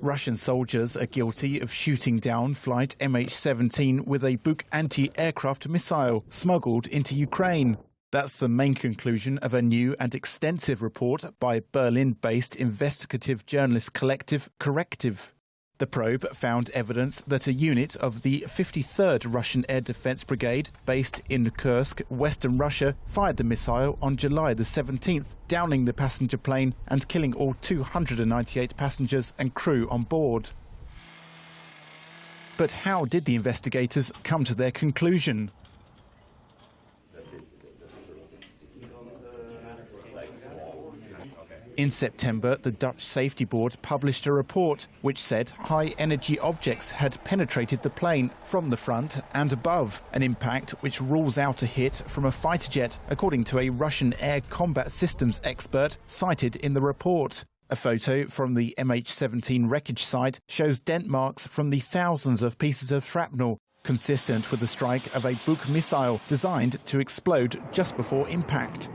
Russian soldiers are guilty of shooting down flight MH17 with a Buk anti-aircraft missile smuggled into Ukraine. That's the main conclusion of a new and extensive report by Berlin-based investigative journalist collective Corrective. The probe found evidence that a unit of the 53rd Russian Air Defense Brigade, based in Kursk, western Russia, fired the missile on July the 17th, downing the passenger plane and killing all 298 passengers and crew on board. But how did the investigators come to their conclusion? In September, the Dutch Safety Board published a report which said high-energy objects had penetrated the plane from the front and above, an impact which rules out a hit from a fighter jet, according to a Russian air combat systems expert cited in the report. A photo from the MH17 wreckage site shows dent marks from the thousands of pieces of shrapnel, consistent with the strike of a Buk missile designed to explode just before impact.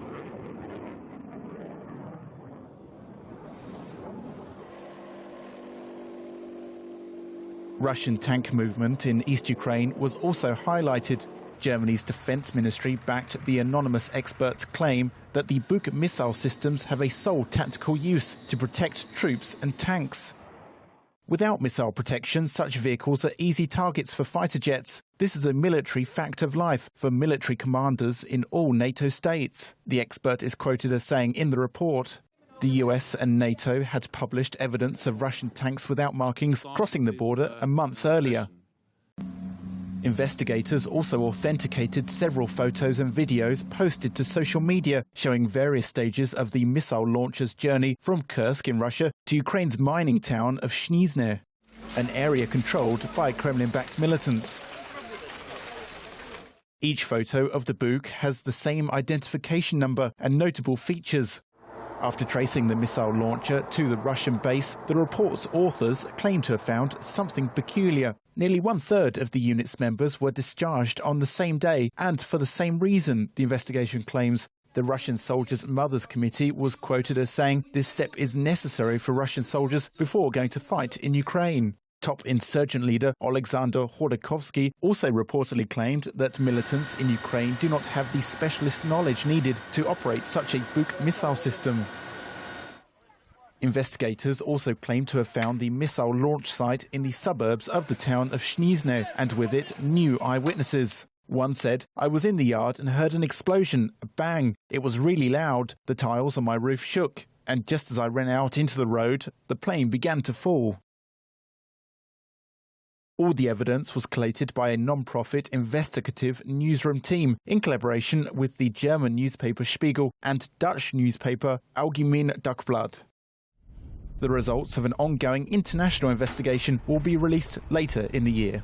Russian tank movement in East Ukraine was also highlighted. Germany's defense ministry backed the anonymous expert's claim that the Buk missile systems have a sole tactical use to protect troops and tanks. Without missile protection, such vehicles are easy targets for fighter jets. This is a military fact of life for military commanders in all NATO states, the expert is quoted as saying in the report. The US and NATO had published evidence of Russian tanks without markings crossing the border a month earlier. Investigators also authenticated several photos and videos posted to social media showing various stages of the missile launcher's journey from Kursk in Russia to Ukraine's mining town of Snizhne, an area controlled by Kremlin-backed militants. Each photo of the Buk has the same identification number and notable features. After tracing the missile launcher to the Russian base, the report's authors claim to have found something peculiar. Nearly one-third of the unit's members were discharged on the same day and for the same reason, the investigation claims. The Russian Soldiers' Mothers Committee was quoted as saying this step is necessary for Russian soldiers before going to fight in Ukraine. Top insurgent leader Alexander Khodorkovsky also reportedly claimed that militants in Ukraine do not have the specialist knowledge needed to operate such a Buk missile system. Investigators also claim to have found the missile launch site in the suburbs of the town of Snizhne, and with it, new eyewitnesses. One said, "I was in the yard and heard an explosion, a bang. It was really loud. The tiles on my roof shook. And just as I ran out into the road, the plane began to fall." All the evidence was collated by a non-profit investigative newsroom team in collaboration with the German newspaper Spiegel and Dutch newspaper Algemeen Dagblad. The results of an ongoing international investigation will be released later in the year.